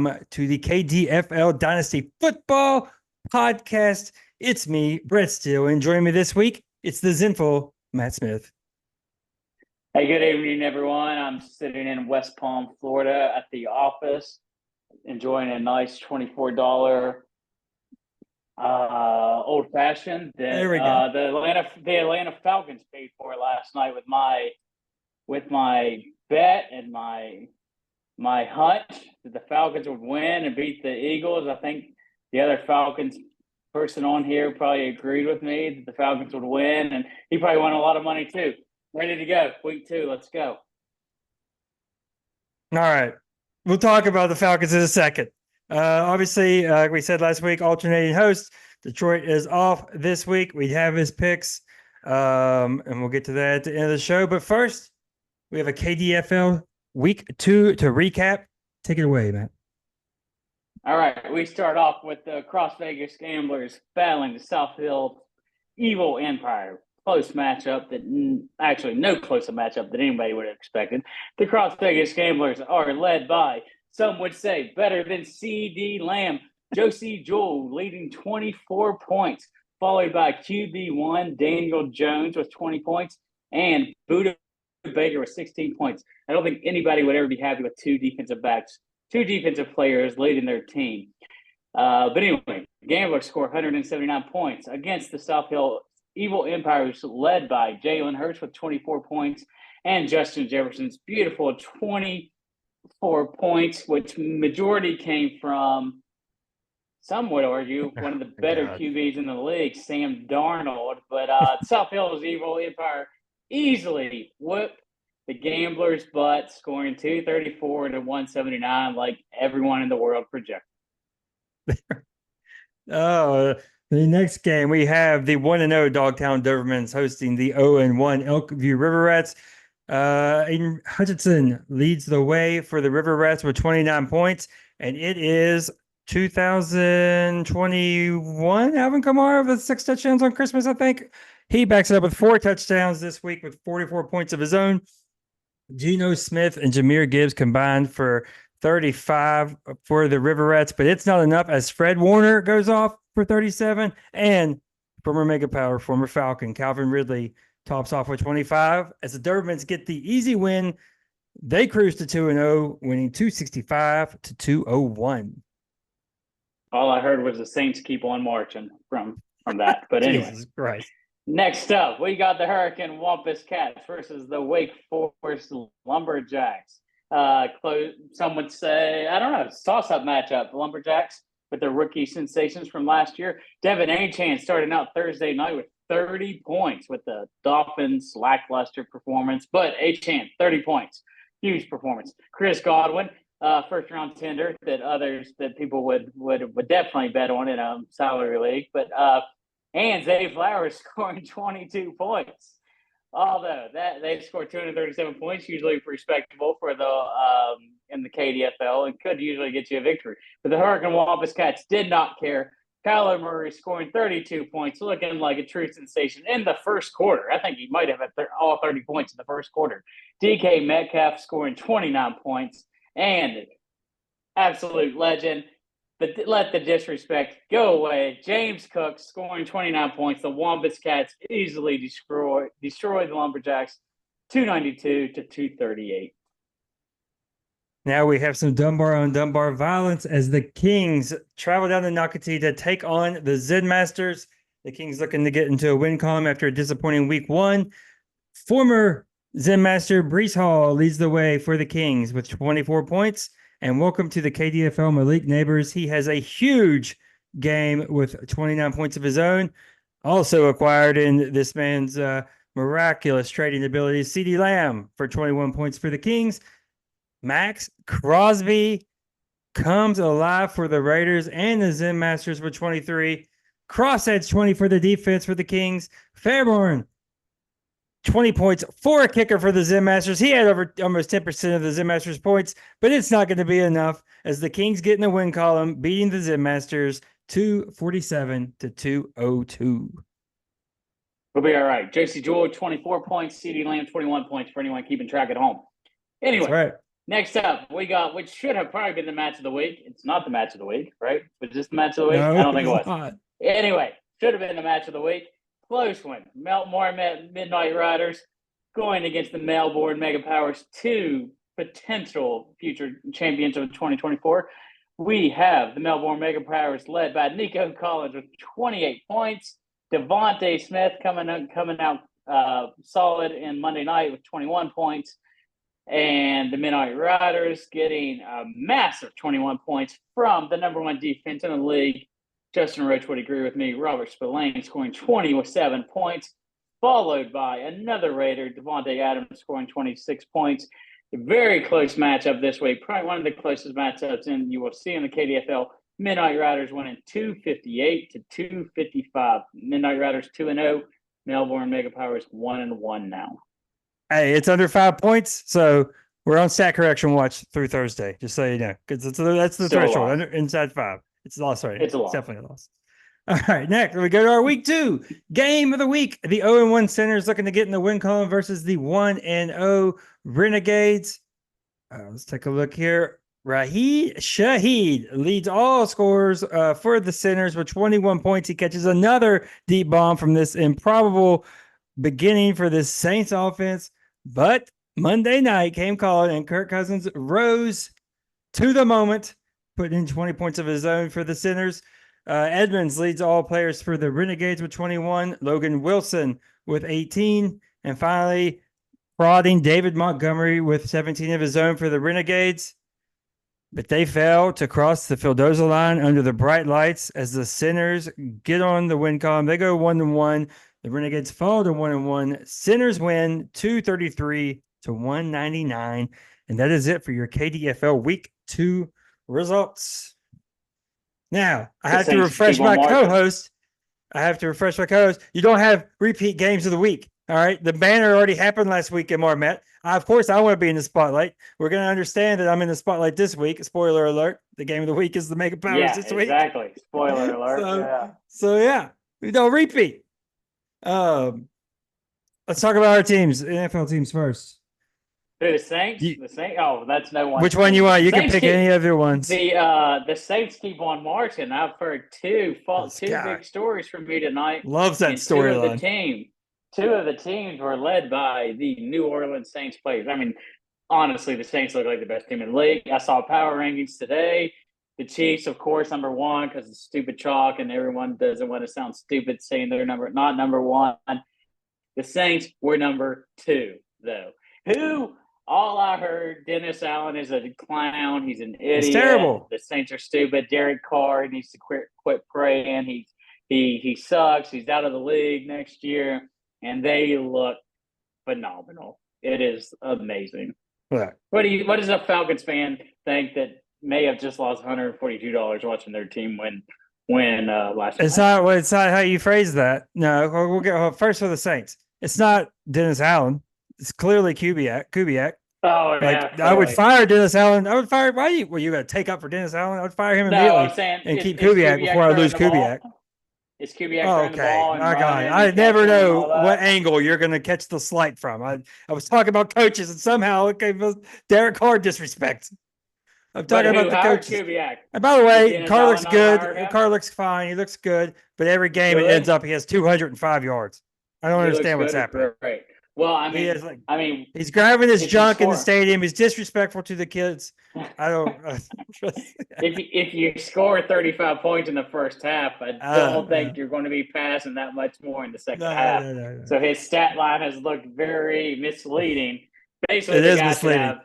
welcome to the KDFL Dynasty Football Podcast. It's me, Brett Steele, and joining me this week, it's the Zenful, Matt Smith. Hey, good evening, everyone. I'm sitting in West Palm, Florida at the office, enjoying a nice $24 old-fashioned that There we go. the Atlanta Falcons paid for last night with my bet and my hunch that the Falcons would win and beat the Eagles. I think the other Falcons person on here probably agreed with me that the Falcons would win, and he probably won a lot of money too. Ready to go. Week 2. Let's go. All right. We'll talk about the Falcons in a second. Obviously, like we said last week, alternating hosts. Detroit is off this week. We have his picks, and we'll get to that at the end of the show. But first, we have a KDFL Week 2 to recap. Take it away, Matt. All right. We start off with the Cross Vegas Gamblers battling the South Hill Evil Empire. Close matchup no closer matchup than anybody would have expected. The Cross Vegas Gamblers are led by, some would say, better than CD Lamb, Josie Jewell leading 24 points, followed by QB1 Daniel Jones with 20 points and Buda Baker with 16 points. I don't think anybody would ever be happy with two defensive players leading their team. But anyway, Gamblers score 179 points against the South Hill Evil Empire, who's led by Jalen Hurts with 24 points and Justin Jefferson's beautiful 24 points, which majority came from, some would argue, one of the better QBs in the league, Sam Darnold. But South Hill's Evil Empire easily whooped the Gamblers' butt, scoring 234 to 179 like everyone in the world projected. The next game, we have the 1-0 Dogtown Dobermans hosting the 0-1 Elkview River Rats. Aiden Hutchinson leads the way for the River Rats with 29 points, and it is 2021 Alvin Kamara with 6 touchdowns on Christmas, I think. He backs it up with 4 touchdowns this week with 44 points of his own. Geno Smith and Jahmyr Gibbs combined for 35 for the River Rats, but it's not enough as Fred Warner goes off for 37, and former Mega Power, former Falcon, Calvin Ridley tops off with 25. As the Dobermans get the easy win, they cruise to 2-0, winning 265 to 201. All I heard was the Saints keep on marching from that. But anyway, Jesus Christ. Next up, we got the Hurricane Wampus Cats versus the Wake Forest Lumberjacks. Some would say, I don't know, toss-up matchup. The Lumberjacks with their rookie sensations from last year. Devin Achane started out Thursday night with 30 points with the Dolphins' lackluster performance. But Achane, 30 points. Huge performance. Chris Godwin, first-round tender that people would definitely bet on in a salary league. And Zay Flowers scoring 22 points. Although they scored 237 points, usually respectable for the in the KDFL, and could usually get you a victory. But the Hurricane Wampus Cats did not care. Kyler Murray scoring 32 points, looking like a true sensation in the first quarter. I think he might have had all 30 points in the first quarter. DK Metcalf scoring 29 points, and absolute legend. But let the disrespect go away. James Cook scoring 29 points. The Wampus Cats easily destroyed the Lumberjacks 292 to 238. Now we have some Dunbar on Dunbar violence as the Kings travel down to Nocatee to take on the Zen Masters. The Kings looking to get into a win column after a disappointing week 1. Former Zen Master Brees Hall leads the way for the Kings with 24 points. And welcome to the KDFL Malik Neighbors. He has a huge game with 29 points of his own. Also acquired in this man's miraculous trading abilities, CD Lamb for 21 points for the Kings. Max Crosby comes alive for the Raiders and the Zen Masters with 23. Crossedge 20 for the defense for the Kings. Fairborn 20 points for a kicker for the Zen Masters. He had over almost 10% of the Zen Masters points, but it's not going to be enough as the Kings get in the win column, beating the Zen Masters 247 to 202. We'll be all right. JC Jewell, 24 points. CD Lamb, 21 points for anyone keeping track at home. Anyway, That's right. Next up, we got which should have probably been the match of the week. It's not the match of the week, right? Was this the match of the week? I No, don't think it it's was. not. Anyway, should have been the match of the week. Close one. Meltmore Midnight Riders going against the Melbourne Mega Powers, two potential future champions of 2024. We have the Melbourne Mega Powers led by Nico Collins with 28 points. Devontae Smith coming out solid in Monday night with 21 points. And the Midnight Riders getting a massive 21 points from the number one defense in the league. Justin Roach would agree with me. Robert Spillane scoring 27 points, followed by another Raider, Devontae Adams, scoring 26 points. A very close matchup this week, probably one of the closest matchups you will see in the KDFL. Midnight Riders winning 258 to 255. Midnight Riders 2-0. Melbourne Mega Powers 1-1 now. Hey, it's under 5 points, so we're on stat correction watch through Thursday. Just so you know, because that's the Still threshold. Inside 5, it's a loss. Right? It's a loss. Definitely a loss. All right, next we go to our week 2 game of the week. The 0-1 Senators looking to get in the win column versus the 1-0 Renegades. Let's take a look here. Rahid Shaheed leads all scorers for the Senators with 21 points. He catches another deep bomb from this improbable beginning for this Saints offense. But Monday night came calling, and Kirk Cousins rose to the moment, putting in 20 points of his own for the Senators. Edmonds leads all players for the Renegades with 21. Logan Wilson with 18. And finally, prodding David Montgomery with 17 of his own for the Renegades. But they fail to cross the Fildoza line under the bright lights as the Senators get on the win column. They go 1-1. The Renegades fall to 1-1. Senators win 233 to 199. And that is it for your KDFL Week 2 results. Now, I have to refresh my co-host. You don't have repeat games of the week. All right. The banner already happened last week in Marmet. Of course, I want to be in the spotlight. We're going to understand that I'm in the spotlight this week. Spoiler alert. The game of the week is the Mega Powers this week. Exactly. Spoiler alert. So yeah, we don't repeat. Let's talk about our teams, NFL teams first. Who, the Saints? The Saints? Oh, that's no one. Which one you want? You can pick any of your ones. The Saints keep on marching. I've heard two big stories from me tonight. Loves that storyline. Two of the teams were led by the New Orleans Saints players. I mean, honestly, the Saints look like the best team in the league. I saw power rankings today. The Chiefs, of course, number one because it's stupid chalk, and everyone doesn't want to sound stupid saying they're not number one. The Saints were number 2, though. Who? All I heard, Dennis Allen is a clown. He's an idiot. It's terrible. The Saints are stupid. Derek Carr needs to quit praying. He sucks. He's out of the league next year, and they look phenomenal. It is amazing. Yeah. What does a Falcons fan think that may have just lost $142 watching their team win last night? It's not how you phrase that. No, we'll get first for the Saints. It's not Dennis Allen. It's clearly Kubiak. Oh, yeah. I would fire Dennis Allen. I would fire. Were you going to take up for Dennis Allen? I would fire him immediately and keep Kubiak before I lose Kubiak. Is Kubiak the ball? My God. I never know what angle you're going to catch the slight from. I was talking about coaches, and somehow it came Derek Carr disrespect. I'm talking about the coaches. Kubiak? And by the way, Carr looks good. Carr looks fine. He looks good. But every game it ends up he has 205 yards. I don't understand what's happening. Right. Well, I mean, he's grabbing his junk in the stadium. He's disrespectful to the kids. I don't. if you score 35 points in the first half, I don't think you're going to be passing that much more in the second half. No. So his stat line has looked very misleading. Basically, it is misleading.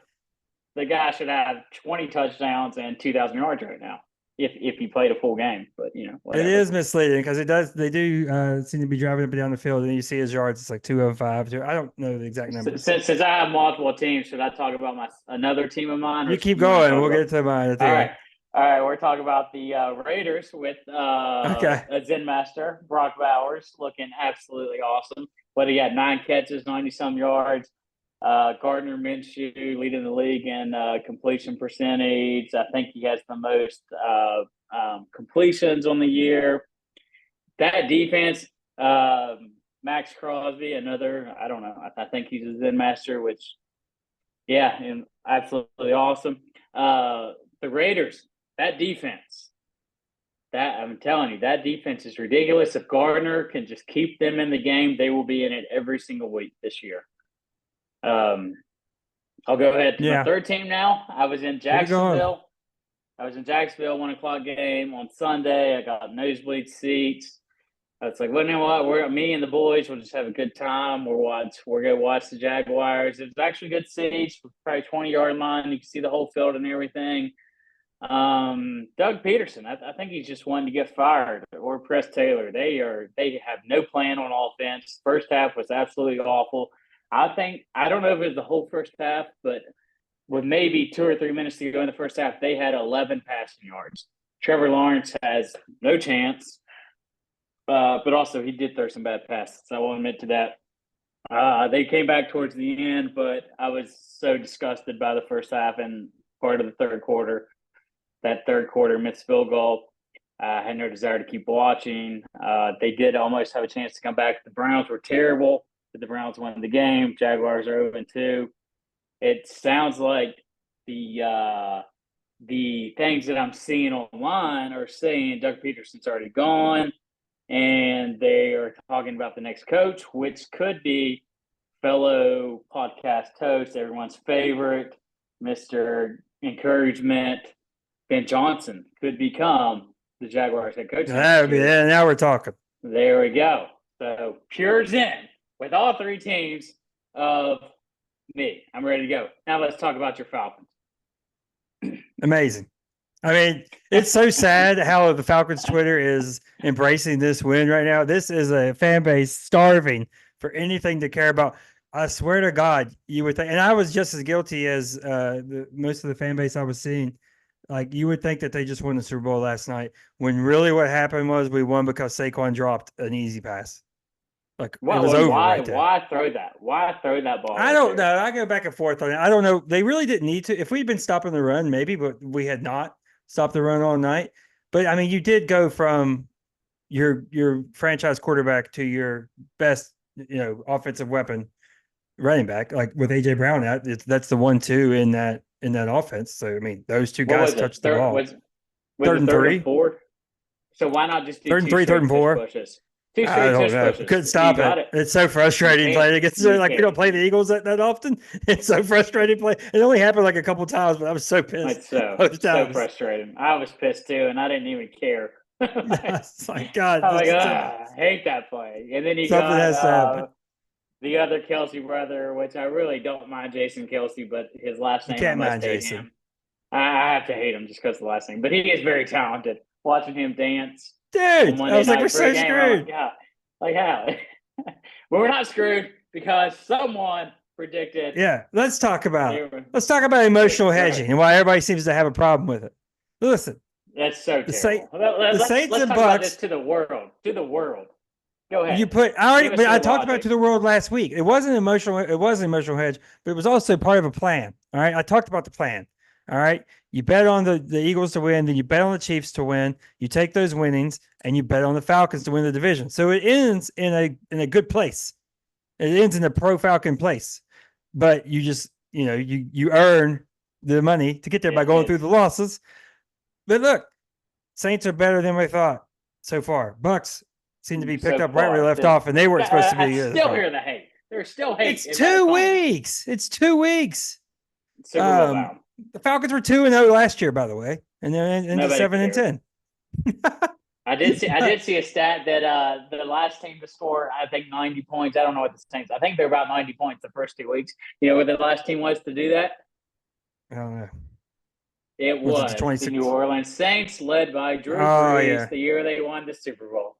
The guy should have 20 touchdowns and 2,000 yards right now if he played a full game. But whatever. It is misleading because they do seem to be driving up and down the field, and you see his yards. It's like 205. I don't know the exact numbers. Since I have multiple teams, should I talk about another team of mine? You keep going. We'll get to mine. All right. We're talking about the Raiders with a Zen Master, Brock Bowers, looking absolutely awesome. But he had 9 catches, 90-some yards. Gardner Minshew leading the league in completion percentage. I think he has the most completions on the year. That defense, Max Crosby, another, I don't know. I think he's a Zen Master, which Yeah, and absolutely awesome. The Raiders, that defense, that I'm telling you, that defense is ridiculous. If Gardner can just keep them in the game, they will be in it every single week this year. Um, I'll go ahead to my Yeah. third team now. I was in Keep it going. Jacksonville. 1 o'clock game on Sunday. I got nosebleed seats. It's like, well, you know what? We're me and the boys will just have a good time. We're gonna watch the Jaguars. It's actually good seats, probably 20-yard line. You can see the whole field and everything. Doug Peterson, I think he's just wanting to get fired, or Press Taylor. They have no plan on offense. First half was absolutely awful. I don't know if it was the whole first half, but with maybe 2 or 3 minutes to go in the first half, they had 11 passing yards. Trevor Lawrence has no chance, but also he did throw some bad passes. I will admit to that. They came back towards the end, but I was so disgusted by the first half and part of the third quarter. That third quarter missed field goal. I had no desire to keep watching. They did almost have a chance to come back. The Browns were terrible, but the Browns won the game. Jaguars are 0-2. It sounds like the things that I'm seeing online are saying Doug Peterson's already gone, and they are talking about the next coach, which could be fellow podcast host, everyone's favorite, Mr. Encouragement, Ben Johnson could become the Jaguars head coach next year. Yeah, now we're talking. There we go. So Pure's in with all three teams of me. I'm ready to go. Now let's talk about your Falcons. Amazing. I mean, it's so sad how the Falcons Twitter is embracing this win right now. This is a fan base starving for anything to care about. I swear to God, you would think, and I was just as guilty as most of the fan base I was seeing. Like, you would think that they just won the Super Bowl last night, when really what happened was we won because Saquon dropped an easy pass. Like, it was over right there. Why throw that? Why throw that ball? I don't know. I go back and forth on it. I don't know. They really didn't need to. If we'd been stopping the run, maybe, but we had not stopped the run all night. But I mean, you did go from your franchise quarterback to your best, offensive weapon, running back, like with AJ Brown out. That's the 1-2 in that offense. So I mean, those two guys touched the ball. Was third and three, and 4? So why not just do third and three, third and 4 pushes? Two I straight don't tush know. pushes. Couldn't stop it. It's so frustrating playing against like we don't play the Eagles that often. It's so frustrating play. It only happened like a couple times, but I was so pissed. It's so frustrating. I was pissed too, and I didn't even care. It's like, God, I'm like, I hate that play. And then you got the other Kelsey brother, which I really don't mind Jason Kelsey, but his last name, you can't I must mind hate Jason. him. I have to hate him just because of the last name. But he is very talented. Watching him dance. Dude, I was like, we're so screwed. Like how? But we're not screwed because someone predicted. Yeah, let's talk about emotional hedging and why everybody seems to have a problem with it. Listen, that's so terrible. The Saints let's and talk Bucks about this to the world. To the world. Go ahead. I talked about it to the world last week. It wasn't emotional. It was an emotional hedge, but it was also part of a plan. All right, I talked about the plan. All right, you bet on the Eagles to win, then you bet on the Chiefs to win. You take those winnings and you bet on the Falcons to win the division. So it ends in a good place. It ends in a pro Falcon place, but you just you earn the money to get there by going through the losses. But look, Saints are better than we thought so far. Bucks seem to be picked up right where they left off, and they weren't supposed to be. I still hear the hate. There's still hate. It's 2 weeks. It's 2 weeks. The Falcons were 2-0 last year, by the way, and they're into 7-10. I did see a stat that the last team to score, I think 90 points. I don't know what the Saints. I think they're about 90 points the first 2 weeks. You know what the last team was to do that? I don't know. It was the New Orleans Saints, led by Drew Brees, the year they won the Super Bowl.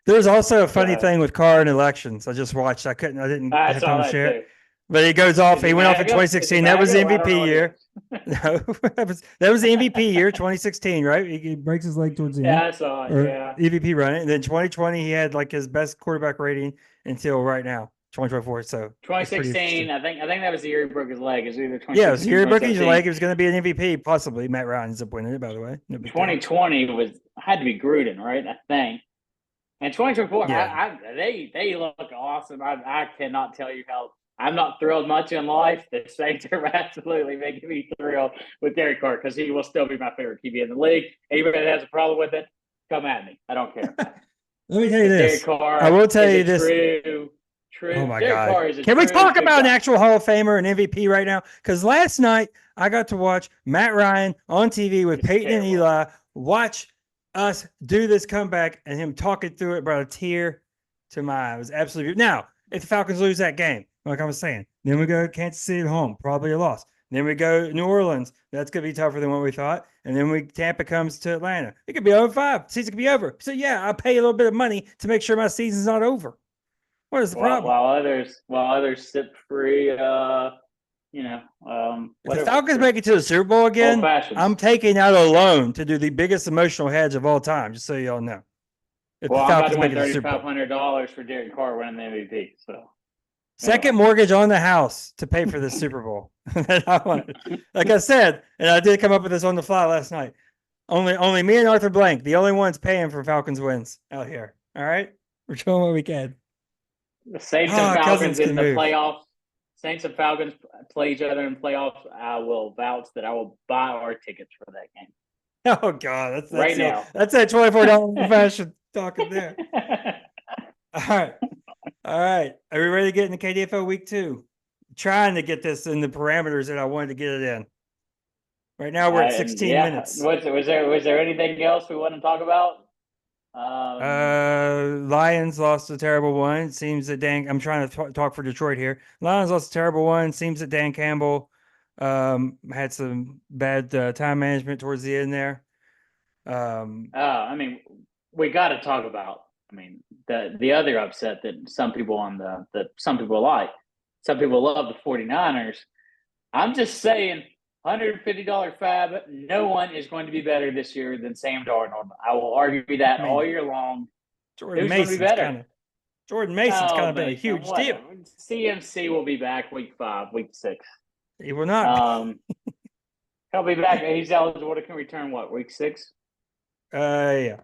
There's also a funny thing with Carr and elections. I just watched. I didn't have time to share it. But he goes off. He went off in 2016. That was the MVP year. No, that was the MVP year, 2016, right? He breaks his leg towards the end. Yeah, I saw it. Yeah. MVP running. And then 2020, he had like his best quarterback rating until right now, 2024. So 2016, I think that was the year he broke his leg. It was either 2016. Yeah, it was the year he broke his leg. He was going to be an MVP, possibly. Matt Ryan ends up winning it, by the way. 2020 had to be Gruden, right? I think. And 2024, they look awesome. I cannot tell you how I'm not thrilled much in life. The Saints are absolutely making me thrilled with Derek Carr because he will still be my favorite QB in the league. Anybody that has a problem with it, come at me. I don't care. Let me tell you But Derek this. I Carr will tell is you a this. Oh true. my Derek God. Carr is a Can we true talk good about an guy. actual Hall of Famer and MVP right now? Because last night I got to watch Matt Ryan on TV with It's Peyton and terrible. Eli watch us do this comeback and him talking through it brought a tear to my eye. It was absolutely beautiful. Now, if the Falcons lose that game, like I was saying, then we go to Kansas City at home, probably a loss. Then we go to New Orleans. That's going to be tougher than what we thought. And then Tampa comes to Atlanta. It could be over 5. Season could be over. So yeah, I'll pay a little bit of money to make sure my season's not over. What is the problem? While others sip free, If the whatever. Falcons make it to the Super Bowl Old again, I'm fashions. taking out a loan to do the biggest emotional hedge of all time, just so y'all know. If the Well, I'm about to Falcons make win it to the Super Bowl. $3,500 for Derek Carr winning the MVP. So Second anyway, mortgage on the house to pay for the Super Bowl. Like I said, and I did come up with this on the fly last night. Only me and Arthur Blank, the only ones paying for Falcons wins out here. All right? We're showing what we can. the Saints and Cousins Falcons can in the move. playoffs. Saints and Falcons play each other in playoffs. I will vouch that I will buy our tickets for that game Oh God, right now. that's that $24 fashion talking there. All right. All right. Are we ready to get into KDFL week 2? Trying to get this in the parameters that I wanted to get it in. Right now we're at 16 Yeah. minutes. Was there anything else we want to talk about? Lions lost a terrible one. It seems that I'm trying to talk for Detroit here. Lions lost a terrible one. Seems that Dan Campbell had some bad time management towards the end there. I mean, we got to talk about. I mean, the other upset that some people some people like, some people love the 49ers. I'm just saying, $150 fab. No one is going to be better this year than Sam Darnold. I will argue that I all mean, year long. Jordan Who's going to be Mason's better? kind of Jordan Mason's kind Oh, of been a Mason, huge deal. whatever. CMC will be back week 5, week 6. He will not be. He'll be back. He's eligible to return what, week 6? Yeah.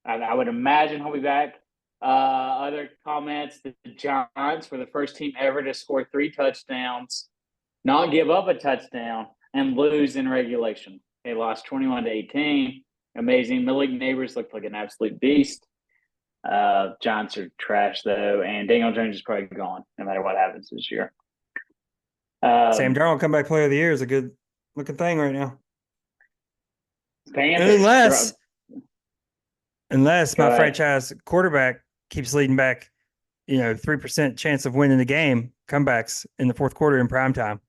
I would imagine he'll be back. Other comments: the Giants were the first team ever to score 3 touchdowns, not give up a touchdown, and lose in regulation. They lost 21-18. Amazing. Malik Neighbors looked like an absolute beast. Giants are trash though, and Daniel Jones is probably gone no matter what happens this year. Sam Darnold comeback player of the year is a good looking thing right now. Panthers. Unless my franchise quarterback keeps leading back, 3% chance of winning the game, comebacks in the fourth quarter in prime time.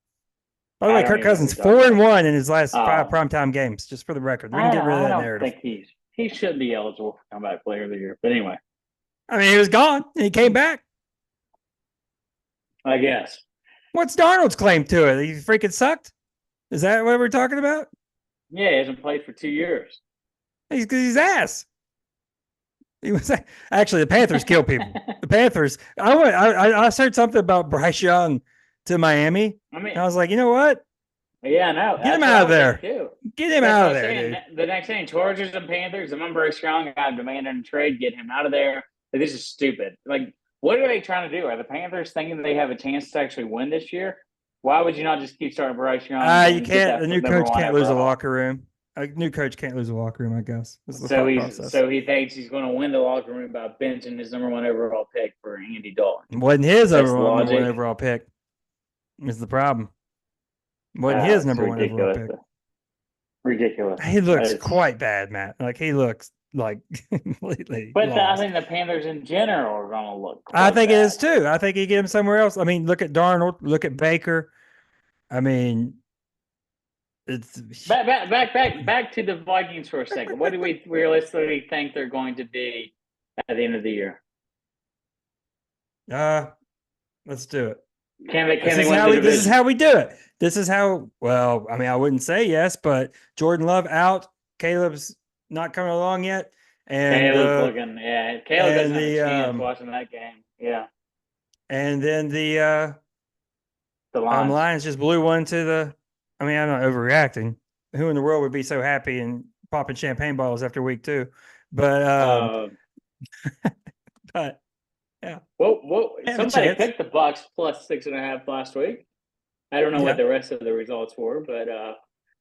By the way, Kirk Cousins 4-1 in his last 5 primetime games, just for the record. We can get rid of that narrative. I don't think he should be eligible for comeback player of the year. But anyway. I mean, he was gone and he came back. I guess. What's Darnold's claim to it? He freaking sucked? Is that what we're talking about? Yeah, he hasn't played for 2 years. He's ass. He was actually the Panthers kill people. The Panthers. I heard something about Bryce Young to Miami. I was like, you know what? Yeah, no. Get him out of there. Get him out of there, dude. The next thing, Chargers and Panthers. I remember Bryce Young got demanded a trade. Get him out of there. Like, this is stupid. Like, what are they trying to do? Are the Panthers thinking they have a chance to actually win this year? Why would you not just keep starting Bryce Young? You can't. The new coach can't lose a locker room. A new coach can't lose a locker room, I guess. So he thinks he's going to win the locker room by benching his number 1 overall pick for Andy Dalton. Wasn't his number 1 overall pick. Is the problem. Wasn't his number 1 overall pick. Ridiculous. He looks quite bad, Matt. Like, he looks like completely But lost. I think the Panthers in general are going to look I think bad. It is too. I think you get him somewhere else. I mean, look at Darnold. Look at Baker. I mean, it's back to the Vikings for a second. What do we realistically think they're going to be at the end of the year? Let's do it. This is how we do it. This is how. Well, I mean, I wouldn't say yes, but Jordan Love out. Caleb's not coming along yet. And Caleb's looking. Yeah, Caleb doesn't have a chance watching that game. Yeah. And then the Lions just blew one to the. I mean, I'm not overreacting. Who in the world would be so happy and popping champagne bottles after week 2? But but Yeah. Whoa! They have a Somebody chance. picked the Bucks plus 6.5 last week. I don't know Yeah. what the rest of the results were, but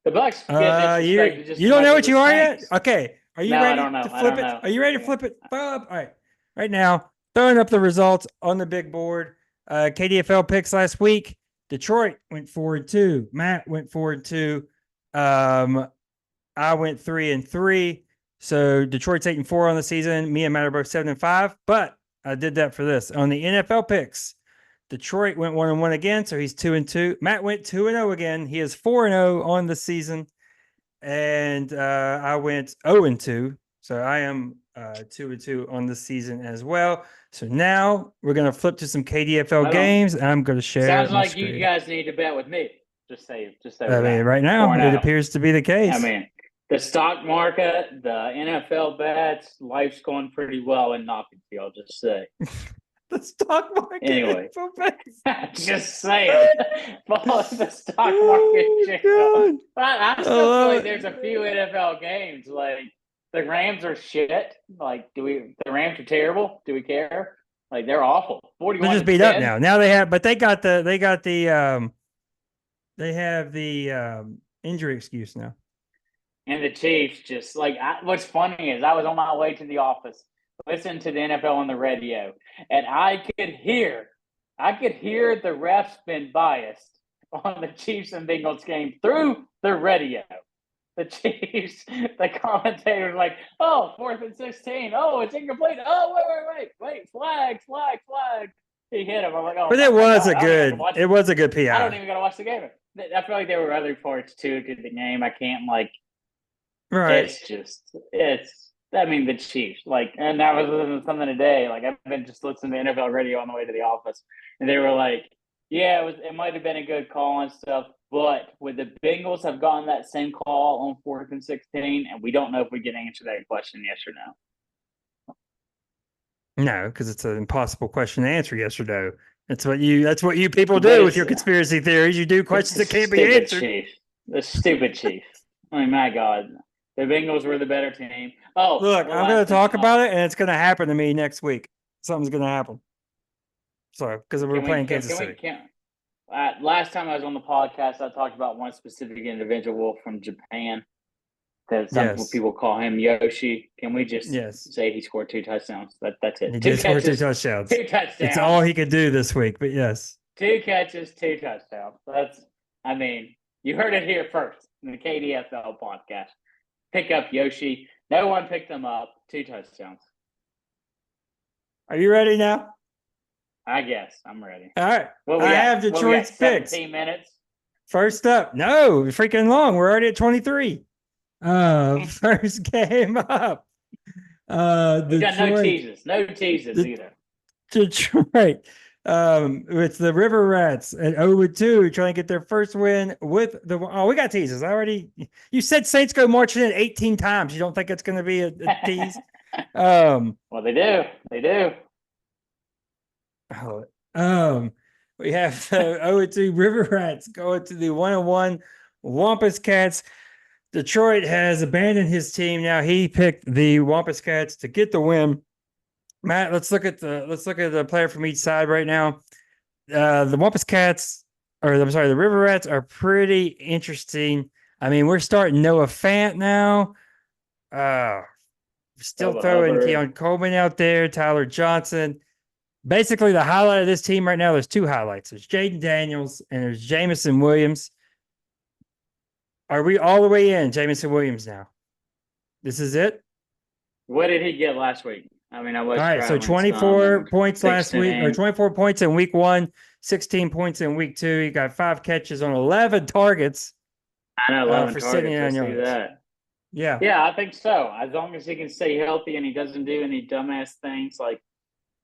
the Bucks get disrespected just You as don't know much as what the you are yet? Saints. Okay. Are you No, I ready don't know. to I flip don't it? know. Are you ready to Yeah. flip it? Throw up. All right. Right now, throwing up the results on the big board. KDFL picks last week. Detroit went 4-2. Matt went 4-2. I went 3-3. So Detroit's 8-4 on the season. Me and Matt are both 7-5. But I did that for this. On the NFL picks, Detroit went 1-1 again, so he's 2-2. Matt went 2-0 again. He is 4-0 on the season. And I went 0-2. So I am 2-2 on the season as well. So now we're going to flip to some KDFL Right on. games. I'm going to share Sounds my like you screen. guys need to bet with me. Just say I mean, that. right now, it 4-0. appears to be the case. I mean, the stock market, the NFL bets, life's going pretty well in Knoxville, I'll just say. The stock market. Anyway. is so bad. Just saying. Follow the stock market channel. I still feel like there's a few NFL games. Like the Rams are shit. Like, the Rams are terrible. Do we care? Like they're awful. 41 They're just beat 10. up now. Now they have, but they have the injury excuse now. And the Chiefs just like what's funny is I was on my way to the office, listening to the NFL on the radio, and I could hear the refs been biased on the Chiefs and Bengals game through the radio. The Chiefs, the commentator was like, "Oh, 4th and 16. Oh, it's incomplete. Oh, wait, flag. He hit him." I'm like, "Oh, But it was a good I PI. don't even gotta watch the game. I feel like there were other parts to the game. I can't like. Right. I mean, the Chiefs. Like, and I was listening to something today. Like, I've been just listening to NFL radio on the way to the office, and they were like, "Yeah, it might have been a good call and stuff, but would the Bengals have gotten that same call on 4th and 16? And we don't know if we can answer that question yes or no." No, because it's an impossible question to answer yes or no. That's what you people do with your conspiracy theories. You do questions that can't be answered. The stupid Chief. I mean, my God. The Bengals were the better team. Oh, look, I'm going to talk about it, and it's going to happen to me next week. Something's going to happen. So, because we're playing Kansas City. Last time I was on the podcast, I talked about one specific individual from Japan. That some people call him Yoshi. Can we just say he scored 2 touchdowns? That's it. He did score 2 touchdowns. 2 touchdowns. It's all he could do this week, but yes. 2 catches, 2 touchdowns. You heard it here first in the KDFL podcast. Pick up Yoshi. No one picked him up. 2 touchdowns. Are you ready now? I guess I'm ready. All right. I have Detroit's picks. 17 minutes. First up. No, freaking long. We're already at 23. First game up. We got no teases either. Detroit. It's the River Rats at 0-2 trying to get their first win with we got teases. You said Saints go marching in 18 times. You don't think it's going to be a tease? Well, they do. We have the 0-2 River Rats going to the 1-1 Wampus Cats. Detroit has abandoned his team. Now he picked the Wampus Cats to get the win. Matt, let's look at the player from each side right now. The Wampus Cats, the River Rats are pretty interesting. I mean, we're starting Noah Fant now. Still throwing Keon Coleman out there, Tyler Johnson. Basically, the highlight of this team right now, there's 2 highlights. There's Jaden Daniels and there's Jamison Williams. Are we all the way in, Jamison Williams now? This is it? What did he get last week? I mean, I was all right. So 24 points last week, or 24 points in week 1, 16 points in week 2. He got 5 catches on 11 targets. I know 11 for targets. 79 yards. That. Yeah. Yeah, I think so. As long as he can stay healthy and he doesn't do any dumbass things like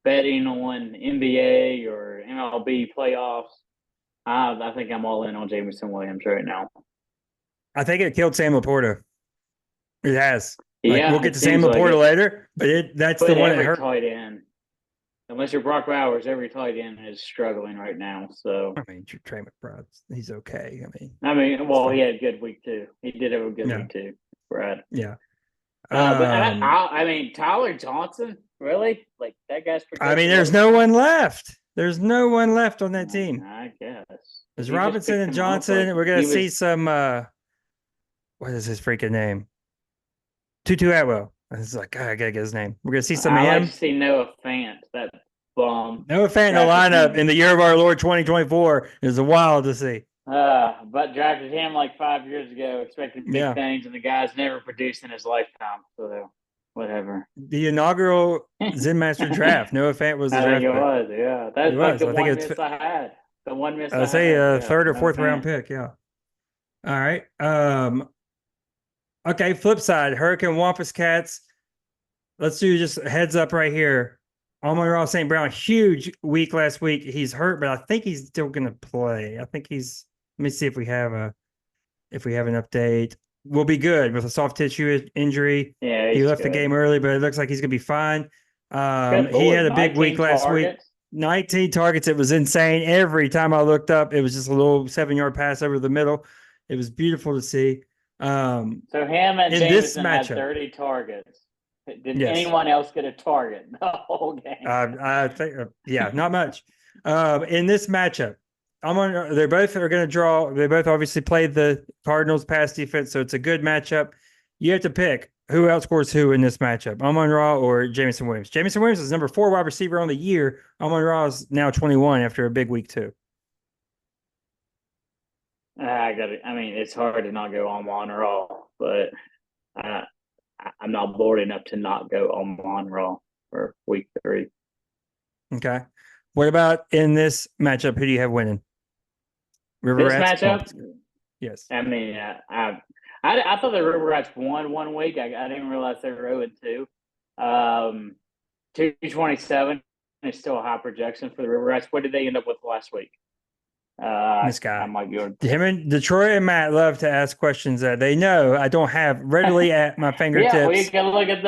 betting on NBA or MLB playoffs, I think I'm all in on Jamison Williams right now. I think it killed Sam Laporta. It has. Yeah, we'll get to Sam Laporta later, but that's the one that hurt. Tight end, unless you're Brock Bowers, every tight end is struggling right now. So I mean, Trey McBride, he's okay. He had a good week too. He did have a good week too, Brad. Yeah. But Tyler Johnson, Really? Like that guy's I mean, projected there's lower no than him? one left. There's no one left on that team. I guess. There's He just Robinson picked and him off like Johnson. We're gonna he see was. some what is his freaking name? Tutu Atwell. It's like, God, I gotta get his name. We're gonna see some of I like to him. see Noah Fant, that bum. Noah Fant in the Drafted lineup him. in the year of our Lord 2024 is wild to see. But drafted him like 5 years ago, expecting big Yeah. things, and the guy's never produced in his lifetime. So whatever. The inaugural I Zen Master draft. Noah Fant was the think draft it pick. was. Yeah, He that's like was. the I think one it's miss I had. The one miss I I say had. a Yeah, third or no fourth round fan. pick. Yeah. All right. Okay. Flip side, Hurricane Wampus Cats. Let's do just a heads up right here. Amon-Ra St. Brown, huge week last week. He's hurt, but I think he's still gonna play. I think he's let me see if we have an update. We'll be good with a soft tissue injury. Yeah, He he's left the good. game early, but it looks like he's gonna be fine. Good He Lord, had a big week 19 last week. targets. 19 targets. It was insane. Every time I looked up, it was just a little 7-yard pass over the middle. It was beautiful to see. So him and In this Jameson had matchup, 30 targets. Did yes, anyone else get a target the whole game? I think, yeah, not much. In this matchup, they both are going to draw. They both obviously played the Cardinals pass defense, so it's a good matchup. You have to pick who outscores who in this matchup, Amon-Ra or Jameson Williams. Jameson Williams is number 4 wide receiver on the year. Amon-Ra is now 21 after a big week too. I got it. I mean, it's hard to not go on Monroe, but I'm not bored enough to not go on Monroe for week 3. Okay. What about in this matchup? Who do you have winning? River This Rats? matchup, Yes. I mean, I thought the River Rats won one week. I didn't realize they were 0-2. 227 is still a high projection for the River Rats. What did they end up with last week? This I guy. might go. Him and Detroit and Matt love to ask questions that they know I don't have readily at my Yeah, well, fingertips. you can look at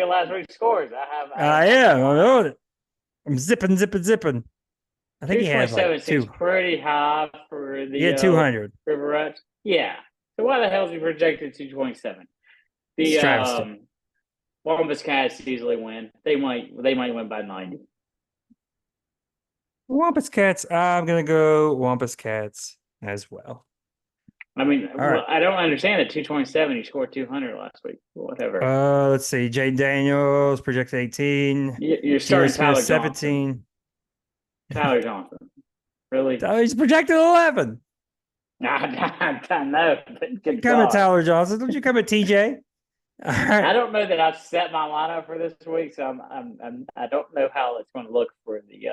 last week's scores. I I have am. nothing I on know it. it. I'm zipping. I think he had like 227 seems pretty high for he the had 200. River Rats. Yeah. So why the hell is he projected 227? It's The travesty. Wampus Cats easily win. They might win by 90. Wampus Cats. I'm going to go Wampus Cats as well. I mean, All right. I don't understand at 227. He scored 200 last week. Whatever. Let's see. Jay Daniels projected 18. You're Keely starting Smith Tyler 17. Johnson. Tyler Johnson. Really? Oh, he's projected 11. I know. You Good come at God. Tyler Johnson. Don't you come at TJ? All right. I don't know that I've set my lineup for this week, so I don't know how it's going to look for the.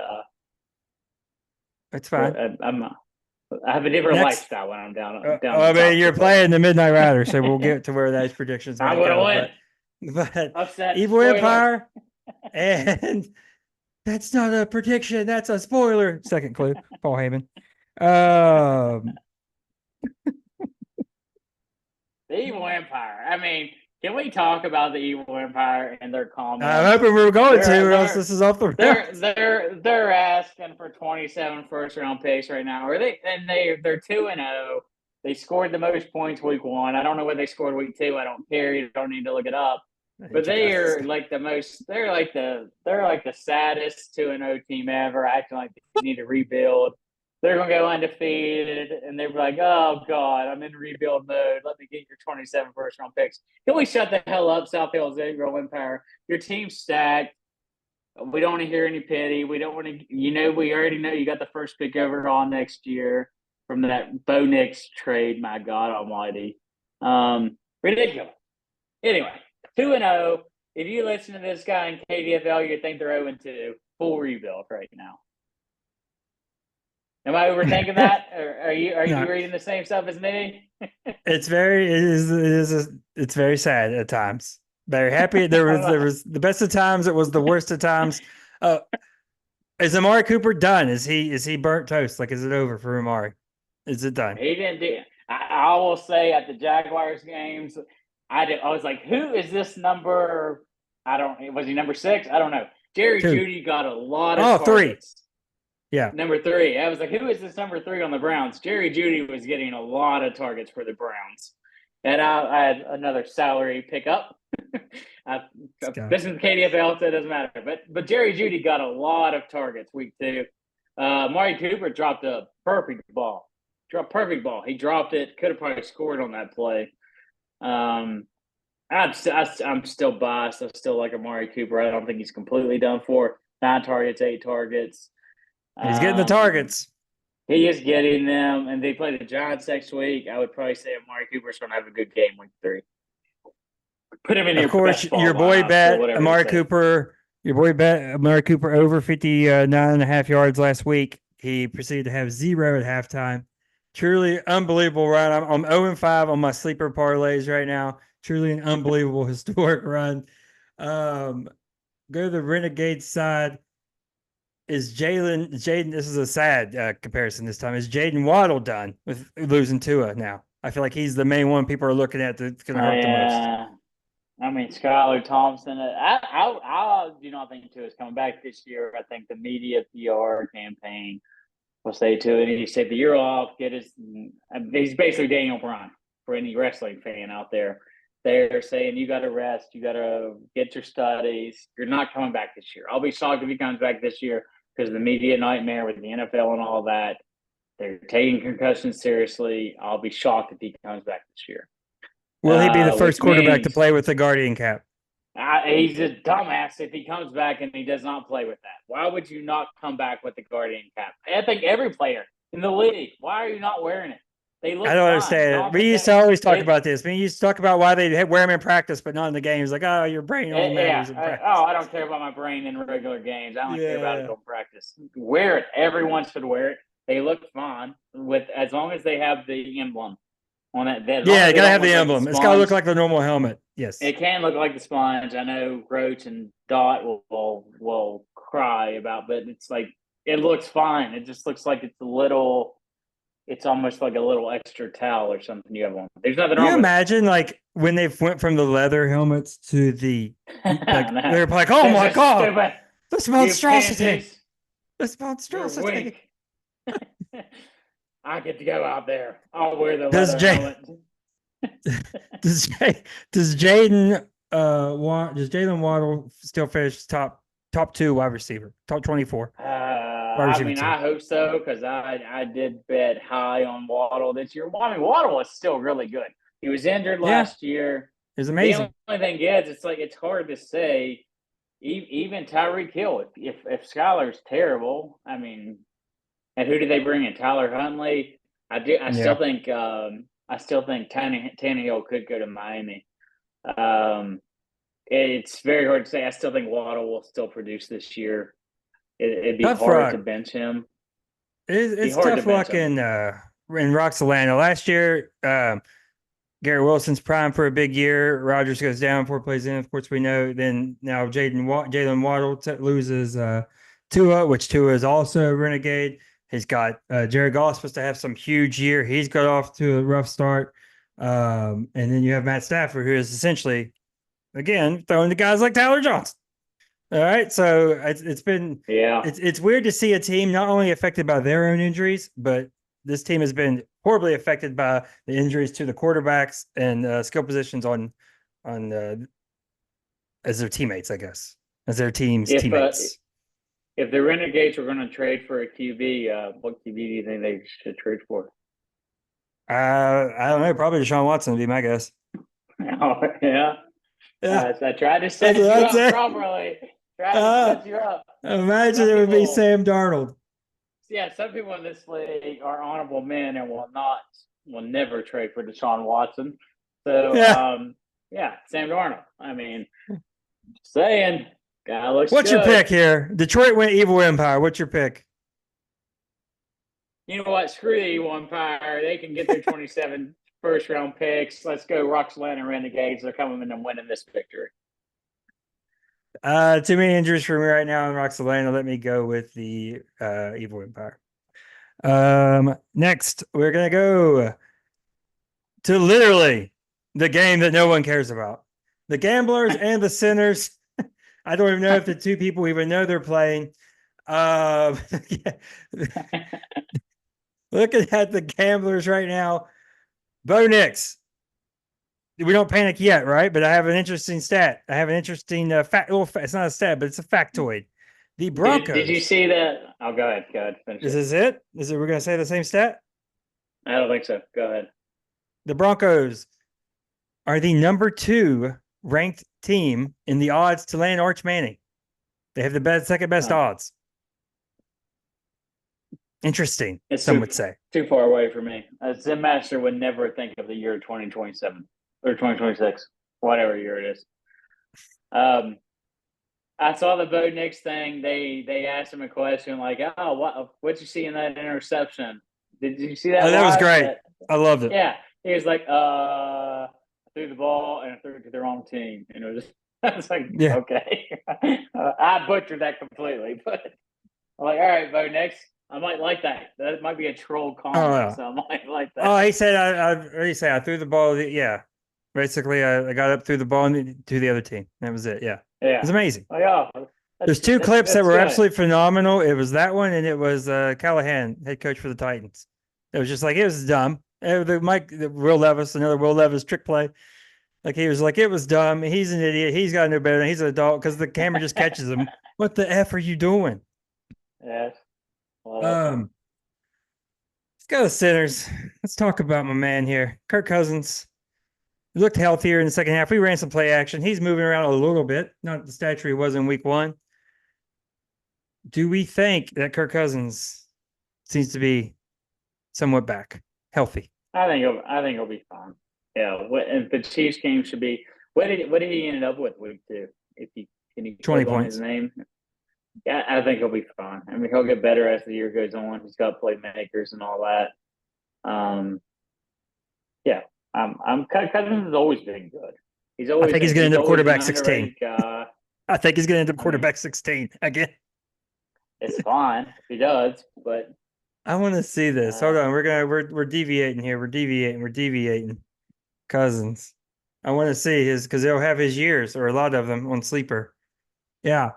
It's fine. I have a different Next. lifestyle when I'm down. I mean, you're playing the Midnight Riders, so we'll get to where those predictions I'm might going to go. win. But Upset. Evil Spoiler. Empire, and that's not a prediction. That's a spoiler. Second clue, Paul Heyman. The Evil Empire. I mean, can we talk about the Evil Empire and their comments? I'm hoping we were going to, or else this is off the rails. They're asking for 27 first round picks right now. They're 2-0. They scored the most points week 1. I don't know what they scored week 2. I don't care. You don't need to look it up. But they are like the most. They're like the saddest 2-0 team ever, acting like they need to rebuild. They're gonna go undefeated, and they're like, "Oh God, I'm in rebuild mode. Let me get your 27 first round picks." Can we shut the hell up, South Hills Evil Empire? Your team's stacked. We don't want to hear any pity. We don't want to. We already know you got the first pick overall next year from that Bo Nix trade. My God Almighty, ridiculous. Anyway. 2-0. If you listen to this guy in KDFL, you think they're 0-2. Full rebuild right now. Am I overthinking that? Or are you reading the same stuff as me? It's very sad at times. Very happy. There was the best of times. It was the worst of times. Is Amari Cooper done? Is he burnt toast? Like, is it over for Amari? Is it done? He didn't do. I will say at the Jaguars games, I was like, who is this number? Was he number 6? I don't know. Jerry 2. Jeudy got a lot of targets. 3. Yeah. Number 3. I was like, who is this number 3 on the Browns? Jerry Jeudy was getting a lot of targets for the Browns. And I had another salary pickup. I, Scott. this is the KDFL, so it doesn't matter. But Jerry Jeudy got a lot of targets week 2. Amari Cooper dropped a perfect ball. He dropped it. Could have probably scored on that play. I'm still biased. I still like Amari Cooper. I don't think he's completely done for. 9 targets, 8 targets. He's getting the targets. He is getting them, and they play the Giants next week. I would probably say Amari Cooper's going to have a good game week 3. Put him in your Of course, best ball your boy lineups or bet whatever. Amari Cooper. Your boy bet Amari Cooper over 59.5 yards last week. He proceeded to have 0 at halftime. Truly unbelievable run. I'm 0-5 on my sleeper parlays right now. Truly an unbelievable historic run. Go to the Renegade side. Is Jaden? This is a sad comparison this time. Is Jaden Waddle done with losing Tua now? I feel like he's the main one people are looking at that's going to hurt the most. I mean, Skylar Thompson. I do not think Tua is coming back this year. I think the media PR campaign will say Tua and he take the year off. He's basically Daniel Bryan for any wrestling fan out there. They're saying you got to rest, you got to get your studies. You're not coming back this year. I'll be shocked if he comes back this year because of the media nightmare with the NFL and all that. They're taking concussions seriously. I'll be shocked if he comes back this year. Will he be the first quarterback to play with the Guardian cap? He's a dumbass if he comes back and he does not play with that. Why would you not come back with the Guardian cap? I think every player in the league, why are you not wearing it? They look I don't understand. We used to always talk about this. We used to talk about why they wear them in practice, but not in the games. Like, oh, your brain only matters in practice. I don't care about my brain in regular games. I don't care about it in practice. Wear it. Everyone should wear it. They look fine as long as they have the emblem on it. Yeah, you gotta have the emblem. It's gotta look like the normal helmet. Yes, it can look like the sponge. I know Roach and Dot will cry about, but it's like it looks fine. It just looks like it's a little. It's almost like a little extra towel or something you have on. There's nothing wrong. Can you imagine like when they went from the leather helmets to the like they're like, oh my god, this monstrosity. This monstrosity. I get to go out there. I'll wear the leather helmet. Does Jalen Waddle still finish top 2 wide receiver, top 24? I hope so because I did bet high on Waddle this year. I mean, Waddle is still really good. He was injured last year. It's amazing. The only thing is, it's hard to say. Even Tyreek Hill, if Skylar's terrible, I mean, and who do they bring in? Tyler Huntley. I still think Tannehill could go to Miami. It's very hard to say. I still think Waddle will still produce this year. It'd be hard to bench him. It's tough luck in Roxalana. Last year, Garrett Wilson's prime for a big year. Rodgers goes down, 4 plays in. Of course, we know. Then now Jalen Waddle loses Tua, which Tua is also a renegade. He's got Jared Goff supposed to have some huge year. He's got off to a rough start. And then you have Matt Stafford, who is essentially, again, throwing to guys like Tyler Johnson. All right, so it's been it's weird to see a team not only affected by their own injuries, but this team has been horribly affected by the injuries to the quarterbacks and skill positions on as their teammates, I guess, as their team's teammates. If the Renegades were going to trade for a QB, what QB do you think they should trade for? I don't know. Probably Deshaun Watson would be my guess. Oh, yeah. I tried to set you up properly. Set you up. Imagine it would be Sam Darnold. Yeah, some people in this league are honorable men and will never trade for Deshaun Watson. So, Sam Darnold. I mean, saying, guy looks What's good. Your pick here? Detroit went Evil Empire. What's your pick? You know what? Screw the Evil Empire. They can get their 27 first-round picks. Let's go Roxalana Renegades. They're coming in and winning this victory. Too many injuries for me right now in Roxalana. Let me go with the Evil Empire. Next, we're going to go to literally the game that no one cares about. The Gamblers and the Sinners. I don't even know if the two people even know they're playing. Looking at the Gamblers right now. Bo Nix, we don't panic yet, right? But I have an interesting stat. I have an interesting fact. Well, it's not a stat, but it's a factoid. The Did you Broncos. see that? Oh, go ahead. Go ahead. Finish Is it. this it? Is it? We're gonna say the same stat. I don't think so. Go ahead. The Broncos are the number 2 ranked team in the odds to land Arch Manning. They have the best, second best Huh. odds. Interesting, It's some would say. too far away for me. A Zen Master would never think of the year 2027 or 2026, whatever year it is. I saw the Bo Nix thing. They asked him a question like, "Oh, what you see in that interception? Did you see that Oh, that was live?" great. I loved it. Yeah, he was like, I threw the ball and I threw it to the wrong team," and it was just, I was like, Yeah. okay, I butchered that completely, but I'm like, all right, Bo Nix, I might like that. That might be a troll Oh, comment, yeah. so I might like Oh, that. he said, he said, I threw the ball. Yeah. Basically, I got up, threw the ball to the other team. That was it. Yeah. It was Yeah, amazing. like, oh, There's two clips that that's were good. absolutely phenomenal. It was that one, and it was Callahan, head coach for the Titans. It was just like, it was dumb. The Will Levis, another Will Levis trick play. Like, he was like, it was dumb. He's an idiot. He's got no better. He's an adult because the camera just catches him. What the F are you doing? Yes, well, Um, let's go to Sinners. Let's talk about my man here, Kirk Cousins. He looked healthier in the second half. We ran some play action. He's moving around a little bit, not the stature he was in week 1. Do we think that Kirk Cousins seems to be somewhat back, healthy? I think he'll be fine. Yeah, and the Chiefs game should be. What did he end up with week 2? If you can you 20 click on his points. name? Yeah, I think he'll be fine. I mean, he'll get better as the year goes on. He's got playmakers and all that. Yeah, I'm Cousins has always been good. I think he's going to He's end up always an quarterback 16. underrated guy. I think he's going to end up I mean, quarterback 16 again. it's fine if he does, but I want to see this. Hold uh, on. We're deviating here. We're deviating. Cousins. I want to see his because they'll have his years or a lot of them on sleeper. Yeah.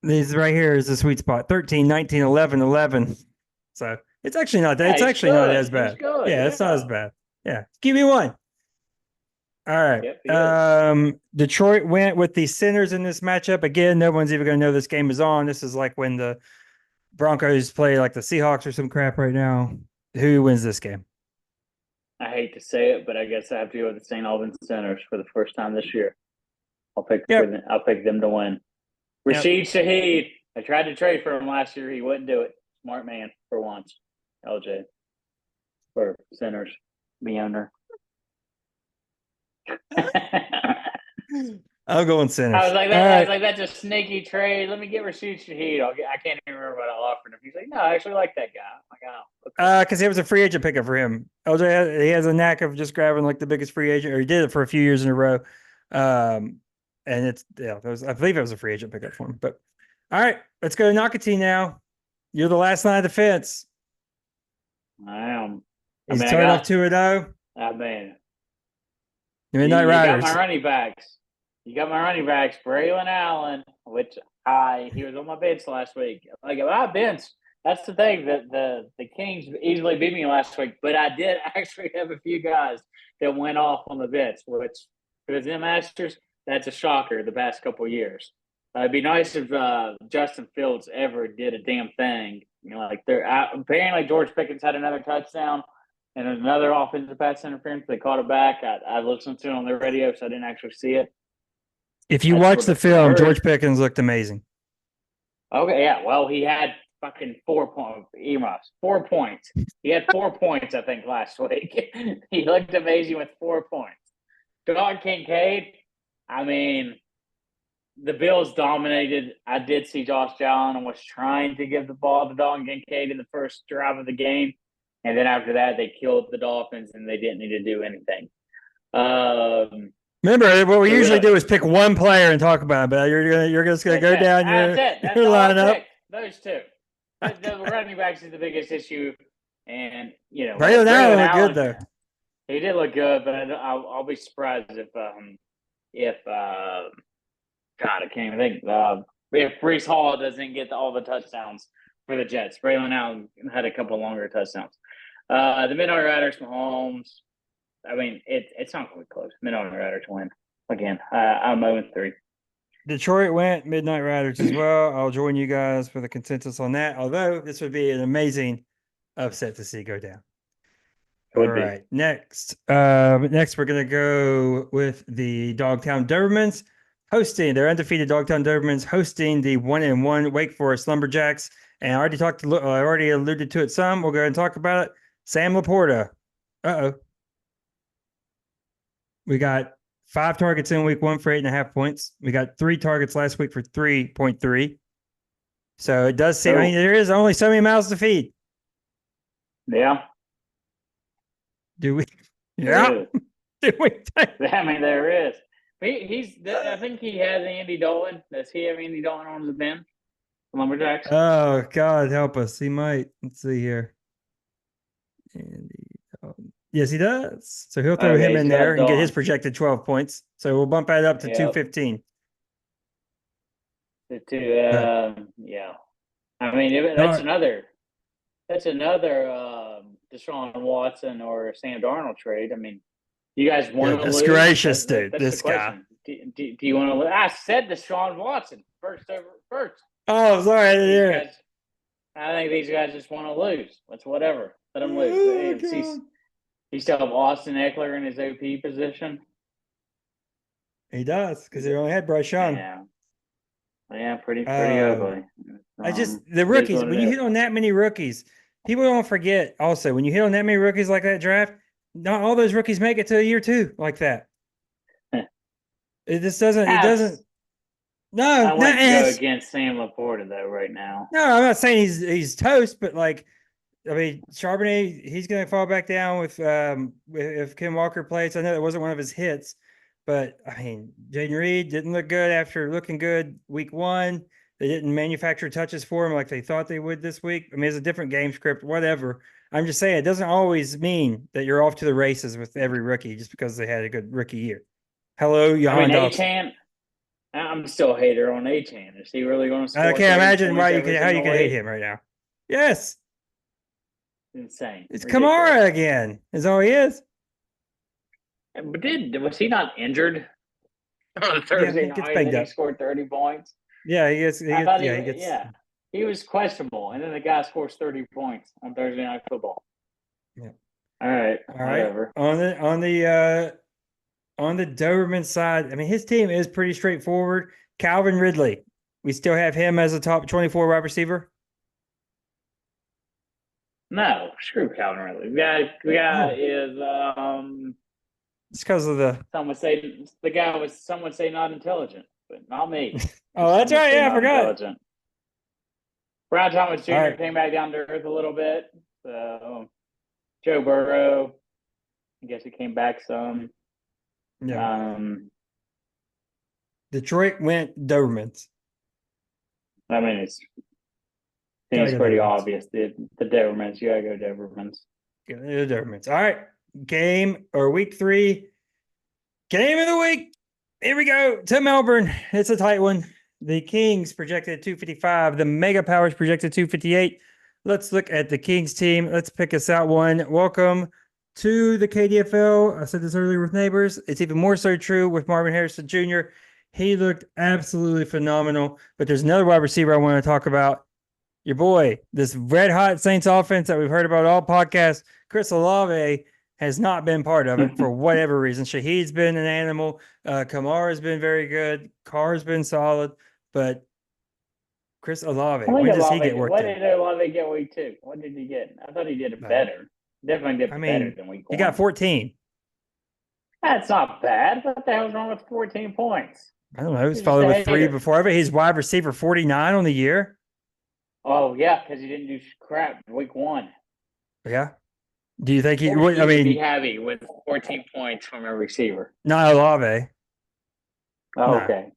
These right here is the sweet spot 13, 19, 11, 11. So it's actually not that. yeah, It's he's actually not good. as He's bad. good. Yeah, it's not as Yeah. bad. Yeah. Give me one. All right. Yep, he is. Detroit went with the Sinners in this matchup. Again, no one's even going to know this game is on. This is like when the Broncos play like the Seahawks or some crap right now. Who wins this game? I hate to say it, but I guess I have to go with the St. Albans Centers for the first time this year. Yep. I'll pick them to win. Yep. Rashid Shaheed. I tried to trade for him last year. He wouldn't do it. Smart man for once. LJ for Centers, the owner. I'll go on Sinners. All I was right. like, that's a snaky trade. Let me get Rashid Shaheed. I can't even remember what I offered him. He's like, no, I actually like that guy. I'm like, oh, okay. Because it was a free agent pickup for him. LJ, he has a knack of just grabbing like the biggest free agent, or he did it for a few years in a row. And I believe it was a free agent pickup for him. But all right, let's go to Nakati now. You're the last line of defense. I am. He's starting off 2-0. I mean, The Midnight you got my Riders. running backs. You got my running backs, Braylon Allen, which he was on my bench last week. Like my bench, that's the thing that the Kings easily beat me last week, but I did actually have a few guys that went off on the bench, which for the Zen Masters, that's a shocker the past couple of years. It'd be nice if Justin Fields ever did a damn thing. You know, like apparently George Pickens had another touchdown and another offensive pass interference. They caught it back. I listened to it on the radio, so I didn't actually see it. If you That's watch the what I film, heard. George Pickens looked amazing. Okay, yeah. Well, he had fucking 4 points. Emas, 4 points. He had 4 points, I think, last week. He looked amazing with 4 points. Don Kincaid, I mean, the Bills dominated. I did see Josh Allen and was trying to give the ball to Don Kincaid in the first drive of the game. And then after that, they killed the Dolphins and they didn't need to do anything. Remember, what we So usually really, do is pick one player and talk about it, but you're just gonna that's go it. down That's your it. That's your all I lineup. picked. Those two. The running backs is the biggest issue. And, Braylon Allen Braylon looked good Allen, though. he did look good, but I'll be surprised if God, I can't even think. If Brees Hall doesn't get all the touchdowns for the Jets, Braylon Allen had a couple longer touchdowns. The Midnight Riders, Mahomes. I mean, it's not going to be close. Midnight Riders win again. I'm 0-3. Detroit went Midnight Riders as well. I'll join you guys for the consensus on that. Although this would be an amazing upset to see go down. It All would be. right, next. Next we're gonna go with the Dogtown Dobermans hosting. They're undefeated Dogtown Dobermans hosting the 1-1 Wake Forest Lumberjacks. And I already alluded to it some. We'll go ahead and talk about it. Sam Laporta. Uh-oh. We got 5 targets in week 1 for 8.5 points. We got 3 targets last week for 3.3. So it does seem, I mean, there is only so many mouths to feed. Yeah. Do we? Yeah. Do we? I mean, there is. I think he has Andy Dolan. Does he have Andy Dolan on the bench? Lumberjacks? Oh, God, help us. He might. Let's see here. Andy Dolan. Yes, he does. So he'll throw him in there and get his projected 12 points. So we'll bump that up to 215. Yeah. I mean, that's another Deshaun Watson or Sam Darnold trade. I mean, you guys want to lose? Gracious, dude. This guy. Do you want to lose? I said Deshaun Watson first. Oh, sorry. I didn't hear it. I think these guys just want to lose. That's whatever. Let them lose. He still have Austin Eckler in his OP position. He does, because he only had Bryce Young. Yeah, pretty ugly. The rookies, when you hit on that many rookies, people don't forget also, when you hit on that many rookies like that draft, not all those rookies make it to year 2 like that. It just doesn't, no. I wouldn't go against Sam Laporta though right now. No, I'm not saying he's toast, but like, I mean, Charbonnet, he's going to fall back down with if Ken Walker plays. I know that wasn't one of his hits, but I mean, Jaden Reed didn't look good after looking good week 1. They didn't manufacture touches for him like they thought they would this week. I mean, it's a different game script, whatever. I'm just saying it doesn't always mean that you're off to the races with every rookie just because they had a good rookie year. Hello, Johan Dawson. I'm still a hater on Achan. Is he really going to score? I can't imagine how you could hate him right now. Yes. Insane. It's ridiculous. Kamara again. Is all he is. But was he not injured on Thursday night? And he scored 30 points. Yeah, he gets. He was questionable, and then the guy scores 30 points on Thursday Night Football. Yeah. All right. Whatever. On the Doberman side, I mean, his team is pretty straightforward. Calvin Ridley, we still have him as a top 24 wide receiver. No, screw Calvin Ridley. The guy is it's because of some would say not intelligent, but not me. Oh, that's right. Yeah, I forgot. Brian Thomas Jr. came back down to earth a little bit. So Joe Burrow, I guess he came back some. Yeah. Detroit went Dobermans. I mean, it's pretty obvious. The Dobermans, you gotta go Dobermans. The Dobermans. All right. Week 3. Game of the week. Here we go to Melbourne. It's a tight one. The Kings projected 255. The Mega Powers projected 258. Let's look at the Kings team. Let's pick us out one. Welcome to the KDFL. I said this earlier with neighbors. It's even more so true with Marvin Harrison Jr. He looked absolutely phenomenal. But there's another wide receiver I want to talk about. Your boy, this red hot Saints offense that we've heard about all podcasts. Chris Olave has not been part of it for whatever reason. Shaheed's been an animal. Kamara's been very good. Carr's been solid. But Chris Olave, when does he get worked in? What did Olave get week 2? What did he get? I thought he did it better. Definitely did better than week 1. He got 14. That's not bad. What the hell's wrong with 14 points? I don't know. He's followed with 3 before. But he's wide receiver 49 on the year. Oh, yeah, because he didn't do crap week 1. Yeah. Do you think he would be happy with 14 points from a receiver? Not Olave. Oh, no. Okay.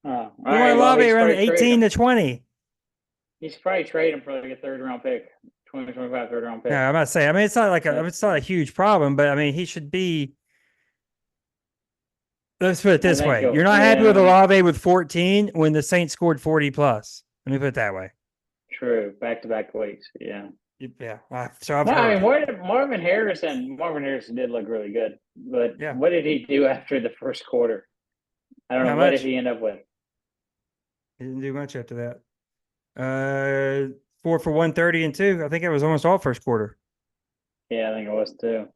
Oh, you want Olave around 18 to 20. He's probably trade him for like a 3rd-round pick, 2025 3rd-round pick. Yeah, I'm not saying. I mean, it's not a huge problem, but I mean, he should be. Let's put it this way: you're not happy with Olave with 14 when the Saints scored 40 plus. Let me put it that way. True, back-to-back weeks. Yeah. Yeah. So I've No, I mean heard. Marvin Harrison did look really good, but Yeah. what did he do after the first quarter? I don't know. Not What did much. he end up with? He didn't do much after that. 4 for 130 and two. I think it was almost all first quarter. Yeah, I think it was too.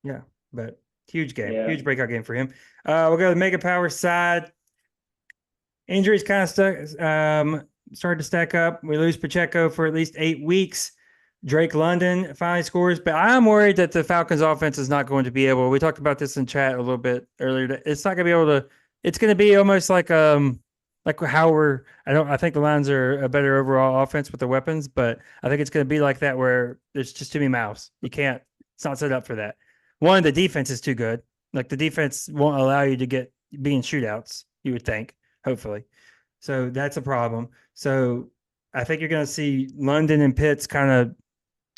Yeah. But huge game. Yeah. Huge breakout game for him. We'll go to the Mega Power side. Injuries kind of started to stack up. We lose Pacheco for at least 8 weeks. Drake London finally scores, but I'm worried that the Falcons offense is not going to be able. We talked about this in chat a little bit earlier. It's not going to be able to. It's going to be almost like how we're. I think the Lions are a better overall offense with the weapons, but I think it's going to be like that where there's just too many mouths. You can't. It's not set up for that. One, the defense is too good. Like the defense won't allow you to be in shootouts. You would think, hopefully. So that's a problem. So I think you're going to see London and Pitts kind of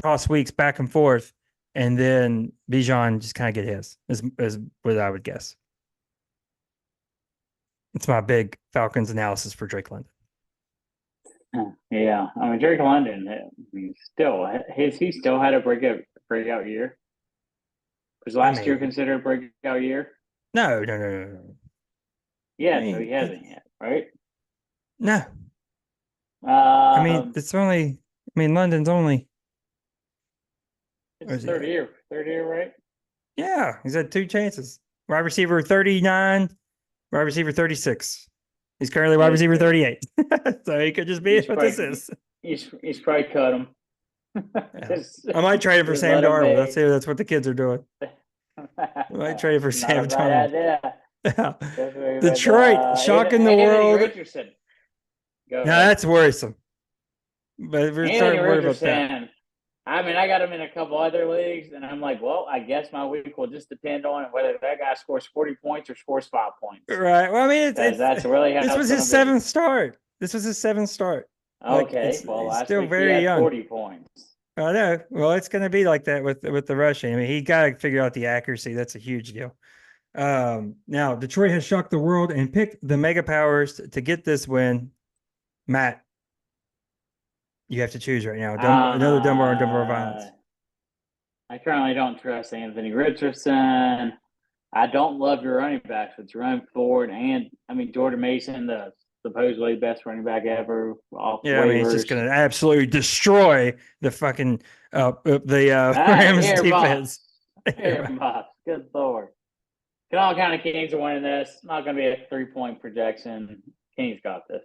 toss weeks back and forth, and then Bijan just kind of get his, is what I would guess. It's my big Falcons analysis for Drake London. Yeah, I mean Drake London, he still had a breakout year? Was last year considered a breakout year? No. Yeah, so he hasn't yet, right? No. Um, It's only. London's only. it's third year, right? Yeah, he's had 2 chances. Wide receiver 39, wide receiver 36. He's currently wide receiver 38. So he could just be what this is. He's probably cut him. Yeah. I might trade him for Sam Darnold. That's what the kids are doing. I might trade him for Sam Darnold. Yeah. Detroit, shocking the world. Richardson. Now that's worrisome. But we're starting to worry about that. I mean, I got him in a couple other leagues, and I'm like, well, I guess my week will just depend on whether that guy scores 40 points or scores 5 points. Right. Well, that's really how this was his seventh start. Okay. Last still week very he had young. 40 points. I know. Well, it's going to be like that with the rushing. He got to figure out the accuracy. That's a huge deal. Now Detroit has shocked the world and picked the Mega Powers to get this win. Matt, you have to choose right now. Another Dunbar and Dunbar violence. I currently don't trust Anthony Richardson. I don't love your running backs with Jerome Ford and Jordan Mason, the supposedly best running back ever. He's just going to absolutely destroy the fucking Rams defense. Good Lord. All kind of Kings are winning this. Not going to be a 3-point projection. Kings got this.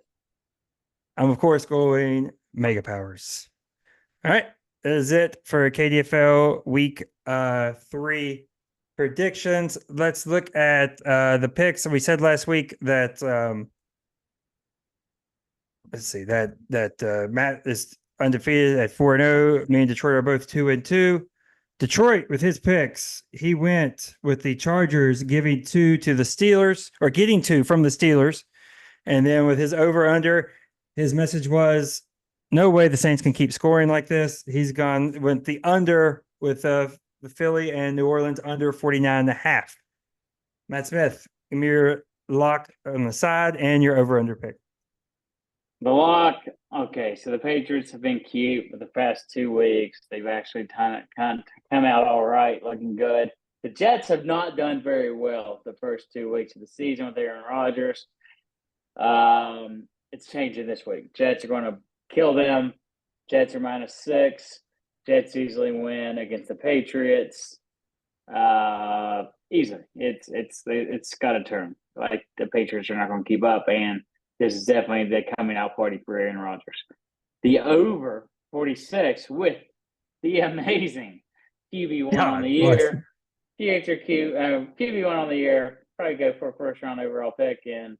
I'm, of course, going Mega Powers. All right. That is it for KDFL week 3 predictions. Let's look at the picks. We said last week that Matt is undefeated at 4-0. Me and Detroit are both 2-2. Detroit, with his picks, he went with the Chargers giving 2 to the Steelers, or getting 2 from the Steelers. And then with his over-under, his message was, no way the Saints can keep scoring like this. He's gone with the under with the Philly and New Orleans under 49.5. Matt Smith, give me your lock on the side and your over-under pick. The lock, okay, so the Patriots have been cute for the past 2 weeks. They've actually kind of come out all right, looking good. The Jets have not done very well the first 2 weeks of the season with Aaron Rodgers. It's changing this week. Jets are going to kill them. Jets are -6. Jets easily win against the Patriots. Easily. It's got to turn. Like, the Patriots are not going to keep up, and this is definitely the coming out party for Aaron Rodgers. The over 46 with the amazing QB1 on the year. QB1 on the year. Probably go for a first round overall pick in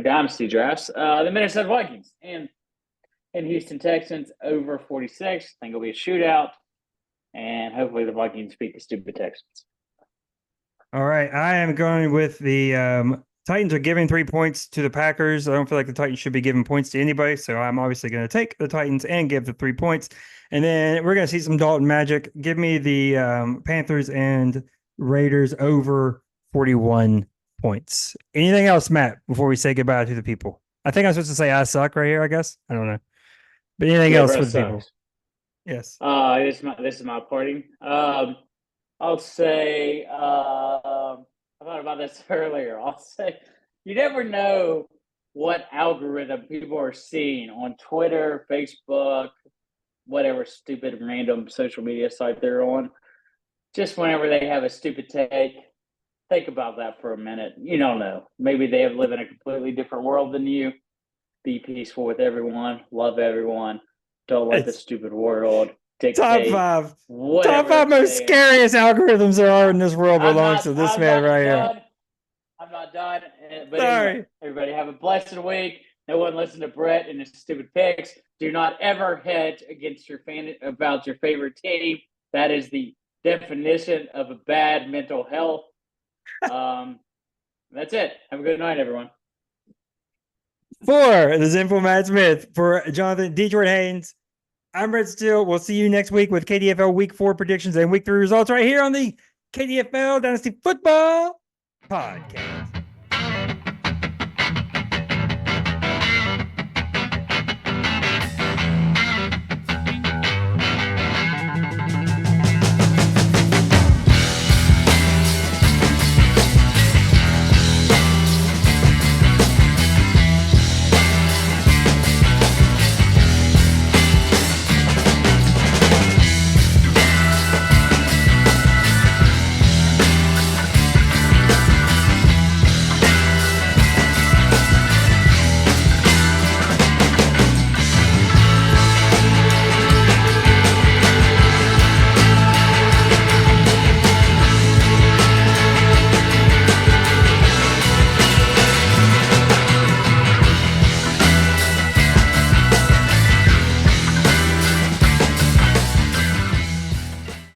dynasty drafts. The Minnesota Vikings and Houston Texans over 46. I think it'll be a shootout, and hopefully the Vikings beat the stupid Texans. All right, I am going with the Titans are giving 3 points to the Packers. I don't feel like the Titans should be giving points to anybody, so I'm obviously going to take the Titans and give the 3 points. And then we're going to see some Dalton magic. Give me the Panthers and Raiders over 41 points. Anything else, Matt, before we say goodbye to the people? I think I'm supposed to say I suck right here, I guess. I don't know. But anything Yeah, else bro for the people? sucks. Yes. This is my parting. I'll say I thought about this earlier. I'll say you never know what algorithm people are seeing on Twitter, Facebook, whatever stupid random social media site they're on. Just whenever they have a stupid take, think about that for a minute. You don't know. Maybe they live in a completely different world than you. Be peaceful with everyone. Love everyone. Don't let the It's stupid world top dictate five. Top whatever five they're most saying. scariest algorithms there are in this world I'm belongs not. to this I'm man not right here. done. I'm not done. But anyway, Sorry. everybody have a blessed week. No one listen to Brett and his stupid picks. Do not ever hedge against your fan about your favorite team. That is the definition of a bad mental health. That's it. Have a good night, everyone. For the Zenful Matt Smith, for Jonathan Detroit Haynes, I'm Brett Steele. We'll see you next week with KDFL Week 4 predictions and Week 3 results right here on the KDFL Dynasty Football Podcast.